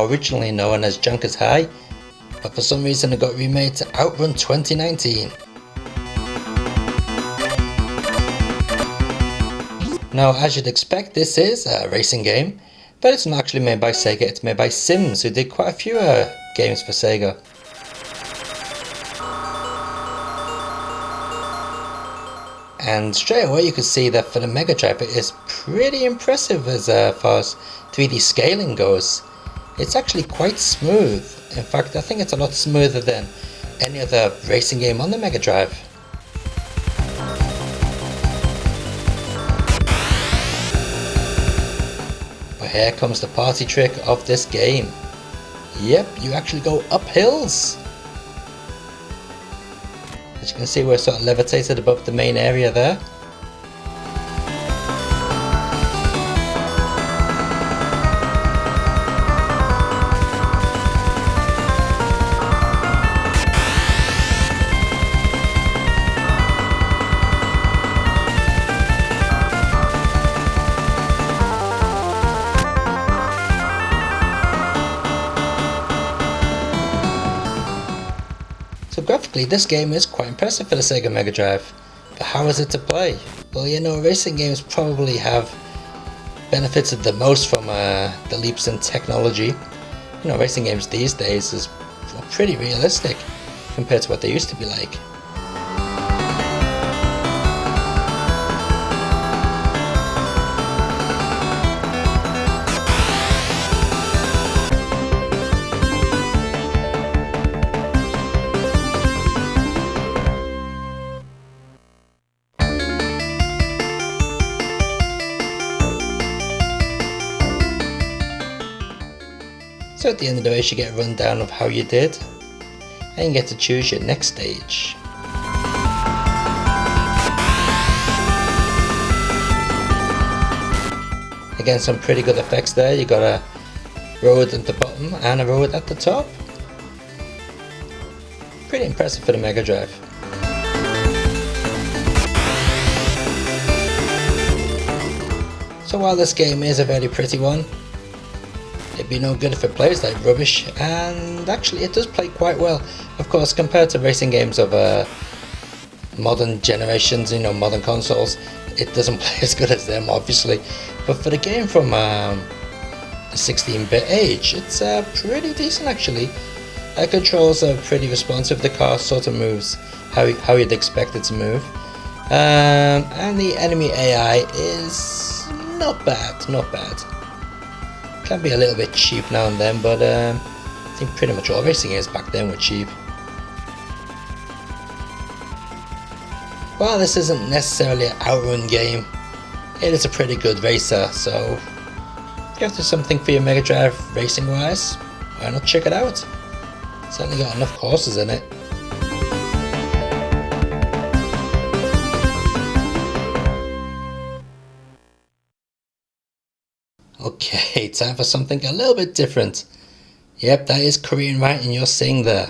originally known as Junkers High, but for some reason it got remade to Outrun 2019. Now, as you'd expect, this is a racing game, but it's not actually made by Sega, it's made by Sims, who did quite a few games for Sega. And straight away you can see that for the Mega Drive it is pretty impressive as far as 3D scaling goes. It's actually quite smooth. In fact, I think it's a lot smoother than any other racing game on the Mega Drive. But here comes the party trick of this game. Yep, you actually go up hills. As you can see, we're sort of levitated above the main area there. So graphically, this game is quite impressive for the Sega Mega Drive, but how is it to play? Well, you know, racing games probably have benefited the most from the leaps in technology. You know, racing games these days is pretty realistic compared to what they used to be like. So at the end of the race you get a rundown of how you did, and you get to choose your next stage. Again, some pretty good effects there. You got a road at the bottom and a road at the top. Pretty impressive for the Mega Drive. So while this game is a very pretty one, it'd be no good if it plays like rubbish, and actually it does play quite well. Of course, compared to racing games of modern generations, you know, modern consoles, it doesn't play as good as them, obviously. But for the game from the 16-bit age, it's pretty decent actually. Controls are pretty responsive. The car sort of moves how you'd expect it to move, and the enemy AI is not bad, not bad. Can be a little bit cheap now and then, but I think pretty much all racing games back then were cheap. While this isn't necessarily an Outrun game, it is a pretty good racer, so if you have something for your Mega Drive racing wise, why not check it out? Certainly got enough courses in it. Okay, time for something a little bit different. Yep, that is Korean writing you're seeing there.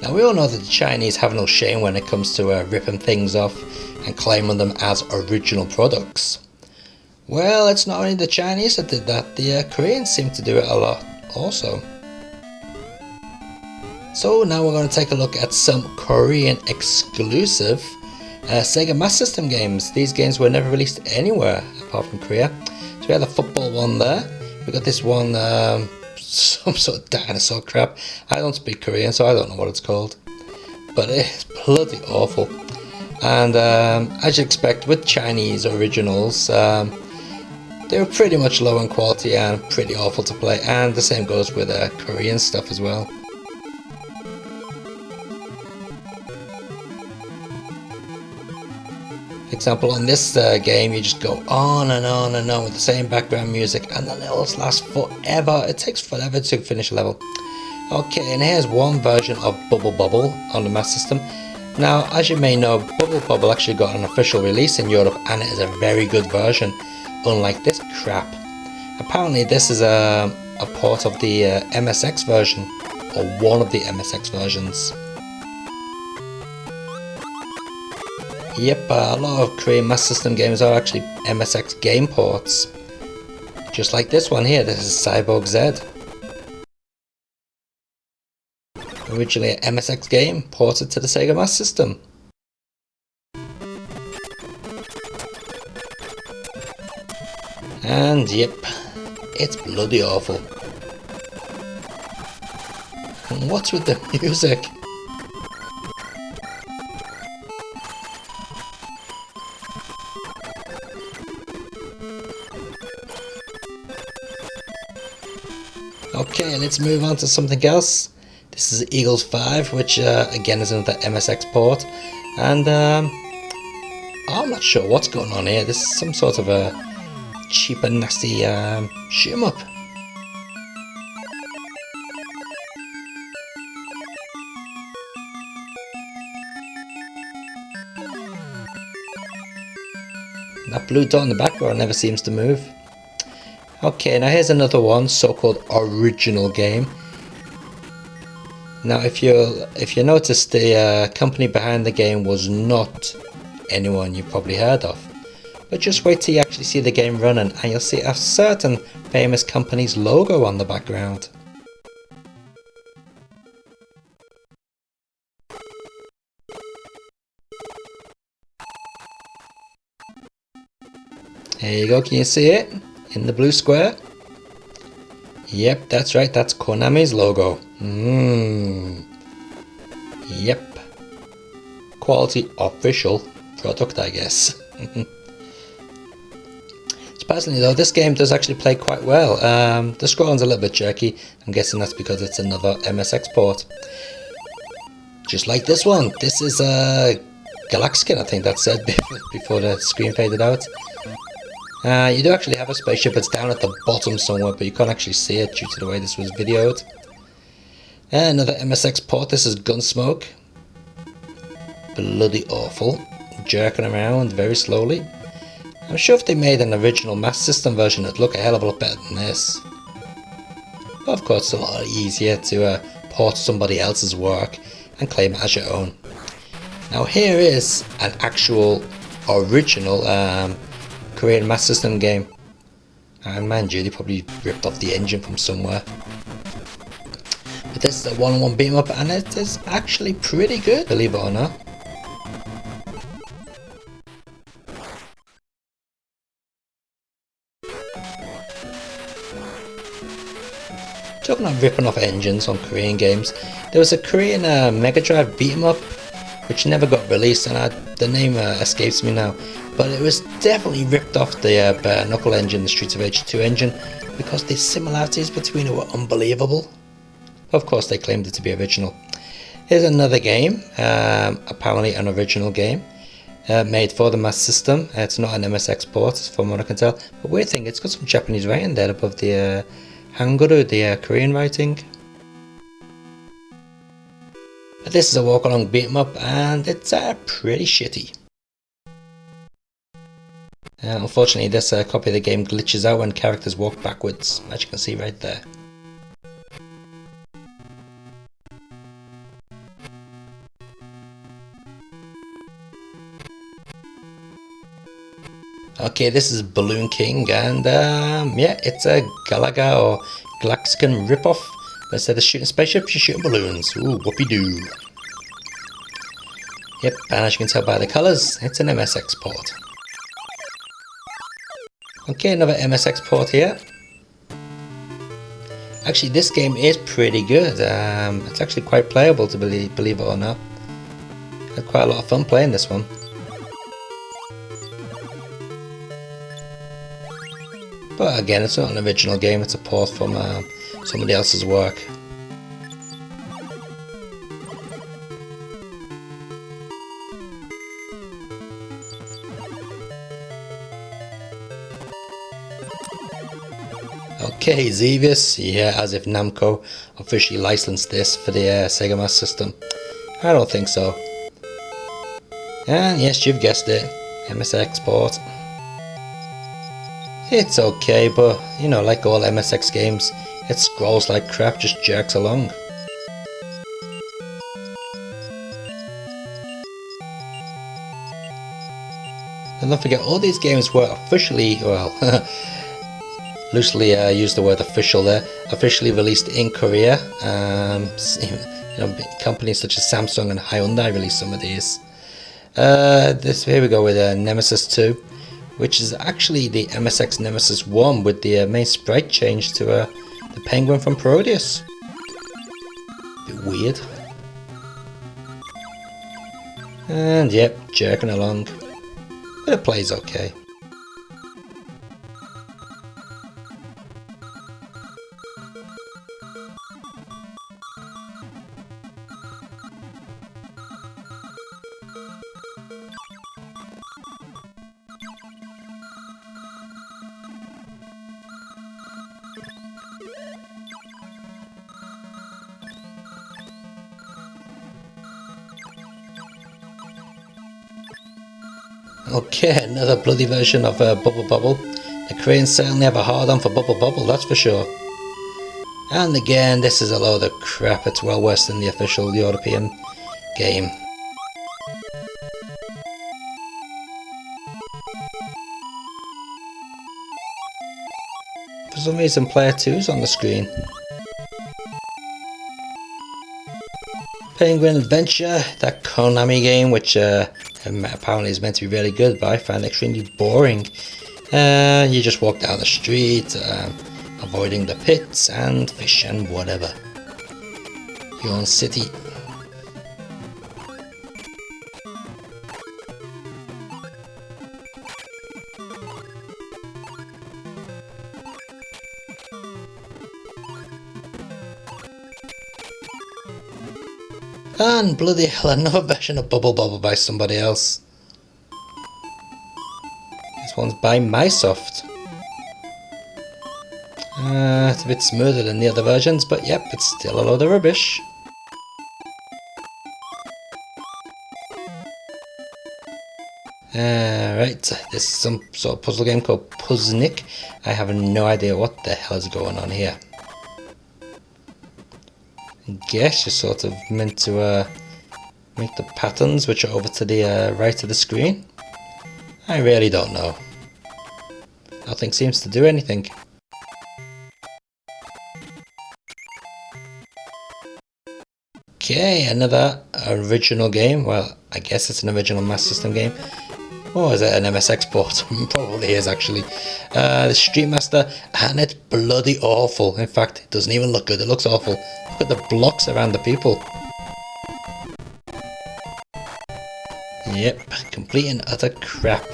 Now we all know that the Chinese have no shame when it comes to ripping things off and claiming them as original products. Well, it's not only the Chinese that did that, the Koreans seem to do it a lot also. So now we're going to take a look at some Korean exclusive Sega Master System games. These games were never released anywhere apart from Korea. We had the football one there. We got this one, some sort of dinosaur crap. I don't speak Korean, so I don't know what it's called. But it's bloody awful. And as you expect with Chinese originals, they were pretty much low in quality and pretty awful to play. And the same goes with Korean stuff as well. For example, on this game you just go on and on and on with the same background music, and the levels last forever. It takes forever to finish a level. Okay, and here's one version of Bubble Bobble on the Master System. Now, as you may know, Bubble Bobble actually got an official release in Europe, and it is a very good version, unlike this crap. Apparently this is a port of the MSX version, or one of the MSX versions. Yep, a lot of Korean Master System games are actually MSX game ports. Just like this one here, this is Cyborg Z. Originally an MSX game ported to the Sega Master System. And yep, it's bloody awful. And what's with the music? Okay, let's move on to something else. This is Eagles 5, which again is another MSX port, and I'm not sure what's going on here. This is some sort of a cheap and nasty shoot 'em up. That blue dot in the background never seems to move. Okay, now here's another one, so-called original game. Now, if you notice, the company behind the game was not anyone you've probably heard of. But just wait till you actually see the game running, and you'll see a certain famous company's logo on the background. There you go, can you see it? In the blue square? Yep, that's right, that's Konami's logo. Yep. Quality official product, I guess. Surprisingly though, this game does actually play quite well. The scrolling's a little bit jerky. I'm guessing that's because it's another MSX port. Just like this one. This is Galaxian, I think that said before the screen faded out. You do actually have a spaceship. It's down at the bottom somewhere, but you can't actually see it due to the way this was videoed. Another MSX port. This is Gunsmoke. Bloody awful. Jerking around very slowly. I'm sure if they made an original Master System version, it'd look a hell of a lot better than this. But of course, it's a lot easier to port somebody else's work and claim it as your own. Now here is an actual original Korean Master System game. And mind you, they probably ripped off the engine from somewhere. But this is a one-on-one beat 'em up, and it is actually pretty good, believe it or not. Talking about ripping off engines on Korean games, there was a Korean Mega Drive beat 'em up which never got released, and the name escapes me now, but it was definitely ripped off the Bare Knuckle engine, the Streets of Rage 2 engine, because the similarities between it were unbelievable. Of course they claimed it to be original. Here's another game, apparently an original game, made for the Master System. It's not an MSX port from what I can tell, but weird thing, it's got some Japanese writing there above the Hangul, the Korean writing. But this is a walk along beat 'em up, and it's pretty shitty. Unfortunately, this copy of the game glitches out when characters walk backwards, as you can see right there. Okay, this is Balloon King, and yeah, it's a Galaga or Galaxian ripoff. But instead of shooting spaceships, you're shooting balloons. Ooh, whoopee-doo. Yep, and as you can tell by the colours, it's an MSX port. Okay, another MSX port here. Actually, this game is pretty good. It's actually quite playable, to believe it or not. Had quite a lot of fun playing this one. But again, it's not an original game, it's a port from somebody else's work. Okay, Xevious, yeah, as if Namco officially licensed this for the Sega Master System. I don't think so. And yes, you've guessed it, MSX port. It's okay, but you know, like all MSX games, it scrolls like crap, just jerks along. And don't forget, all these games were officially, well, loosely use the word official there, officially released in Korea. companies such as Samsung and Hyundai released some of these. Here we go with Nemesis 2, which is actually the MSX Nemesis 1 with the main sprite change to the penguin from Parodius. Bit weird. And yep, jerking along. But it plays okay. Okay, another bloody version of Bubble Bobble. The Koreans certainly have a hard on for Bubble Bobble, that's for sure. And again, this is a load of crap. It's well worse than the official European game. For some reason, Player 2's on the screen. Penguin Adventure, that Konami game, which apparently is meant to be really good, but I find it extremely boring. You just walk down the street, avoiding the pits and fish and whatever. Your own city. And bloody hell, another version of Bubble Bobble by somebody else. This one's by Mysoft. It's a bit smoother than the other versions, but yep, it's still a load of rubbish. Right, this is some sort of puzzle game called Puzznic. I have no idea what the hell is going on here. I guess you're sort of meant to make the patterns which are over to the right of the screen. I really don't know. Nothing seems to do anything. Okay, another original game. Well, I guess it's an original Master System game. Or is it an MSX port? Probably is actually. The Street Master, and it's bloody awful. In fact, it doesn't even look good, it looks awful. Look at the blocks around the people. Yep, complete and utter crap.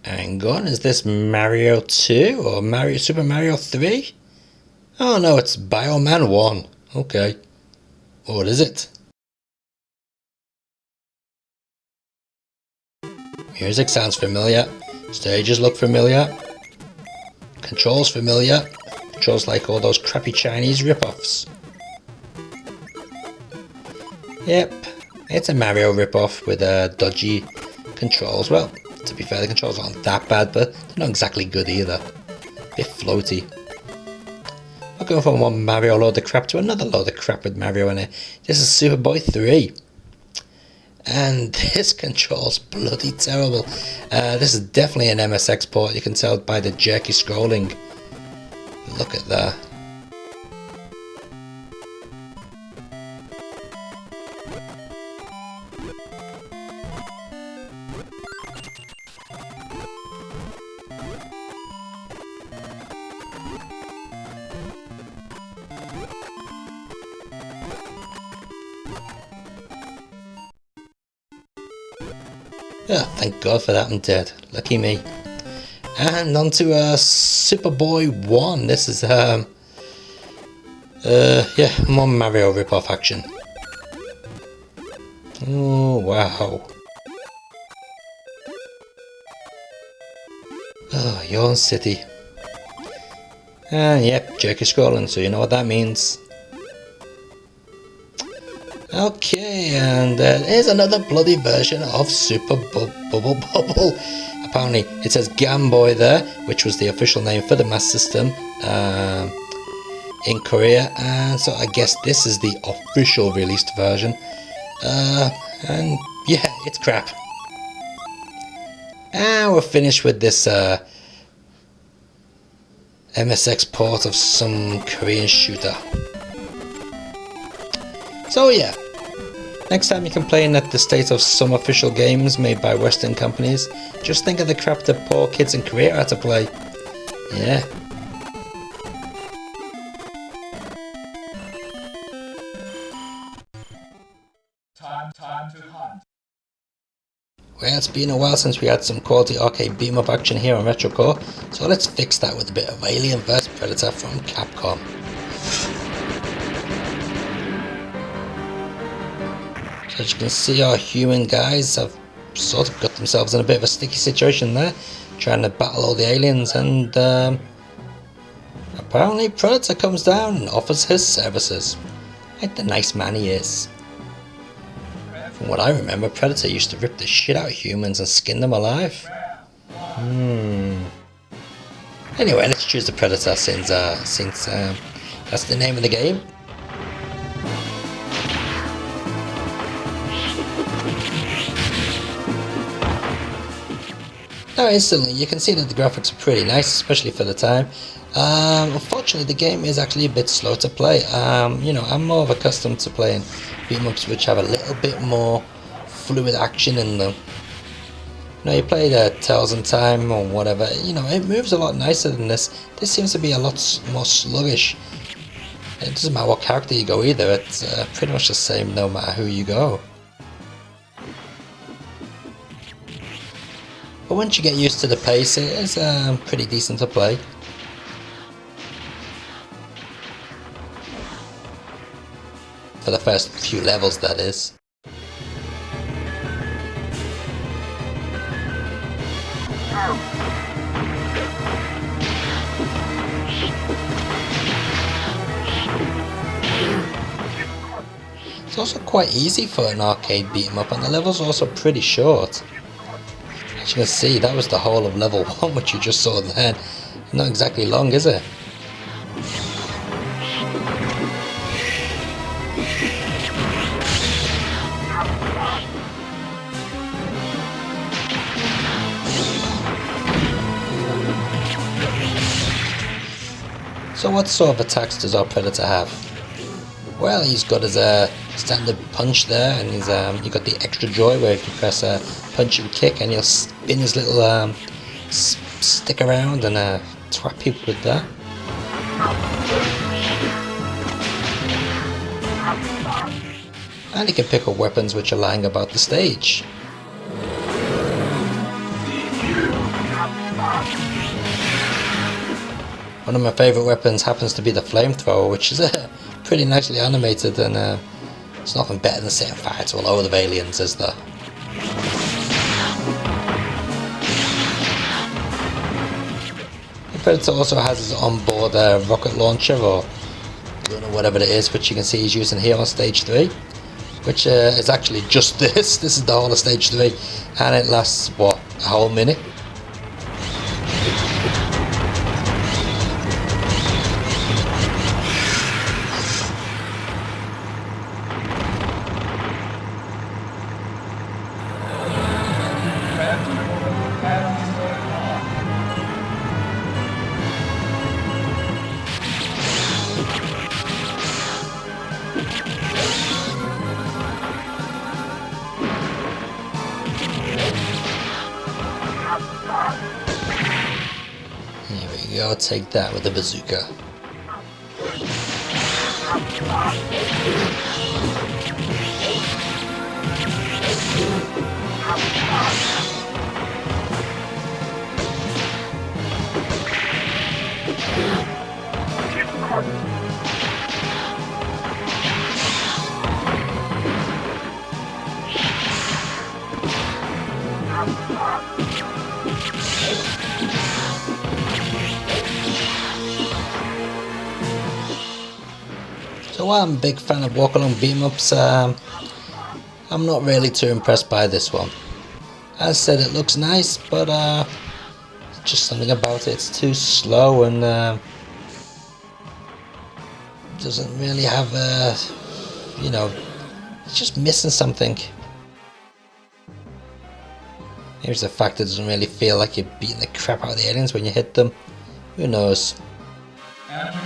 Hang on, is this Mario 2 or Super Mario 3? Oh no, it's Bioman 1. Okay. What is it? Music sounds familiar. Stages look familiar. Controls familiar. Controls like all those crappy Chinese rip-offs. Yep, it's a Mario rip-off with dodgy controls. Well, to be fair, the controls aren't that bad, but they're not exactly good either. Bit floaty. We're going from one Mario load of crap to another load of crap with Mario in it. This is Superboy 3. And this control's bloody terrible. This is definitely an MSX port, you can tell by the jerky scrolling. Look at that. Oh, thank God for that, I'm dead. Lucky me. And on to Superboy 1. This is, yeah, more Mario rip-off action. Oh, wow. Oh, your own city. And yep, jerky scrolling, so you know what that means. Okay, and here's another bloody version of Super Bubble Bobble. Apparently, it says Game Boy there, which was the official name for the Master System in Korea, and so I guess this is the official released version. And yeah, it's crap. And we're finished with this MSX port of some Korean shooter. So yeah, next time you're complaining at the state of some official games made by Western companies, just think of the crap that poor kids in Korea had to play. Yeah. Time to hunt. Well, it's been a while since we had some quality arcade beat-em-up action here on RetroCore, so let's fix that with a bit of Alien vs Predator from Capcom. So as you can see, our human guys have sort of got themselves in a bit of a sticky situation there, trying to battle all the aliens, and apparently Predator comes down and offers his services, like the nice man he is. From what I remember, Predator used to rip the shit out of humans and skin them alive. Anyway, let's choose the Predator since that's the name of the game. Now instantly, you can see that the graphics are pretty nice, especially for the time. Unfortunately, the game is actually a bit slow to play. You know, I'm more accustomed to playing beat-em-ups which have a little bit more fluid action in them. You know, you play the Tales in Time or whatever, you know, it moves a lot nicer than this. This seems to be a lot more sluggish. It doesn't matter what character you go either, it's pretty much the same no matter who you go. But once you get used to the pace, it is pretty decent to play. For the first few levels, that is. It's also quite easy for an arcade beat-em-up, and the levels are also pretty short. As you can see, that was the whole of level 1, which you just saw then. Not exactly long, is it? So what sort of attacks does our Predator have? Well, he's got his standard punch there, and he's you got the extra joy where if you press punch and kick, and he'll spin his little stick around and trap people with that. And he can pick up weapons which are lying about the stage. One of my favourite weapons happens to be the flamethrower, which is pretty nicely animated, and it's nothing better than setting fire to a load of aliens, is there? The Predator also has his onboard rocket launcher, or I don't know, whatever it is, which you can see he's using here on stage 3, which is actually just this. This is the whole of stage 3, and it lasts, what, a whole minute? Here we go, take that with the bazooka. So while I'm a big fan of walk-along beat-em-ups, I'm not really too impressed by this one. As I said, it looks nice, but just something about it, it's too slow, and doesn't really have you know, it's just missing something. Maybe it's the fact that it doesn't really feel like you're beating the crap out of the aliens when you hit them. Who knows? Enemy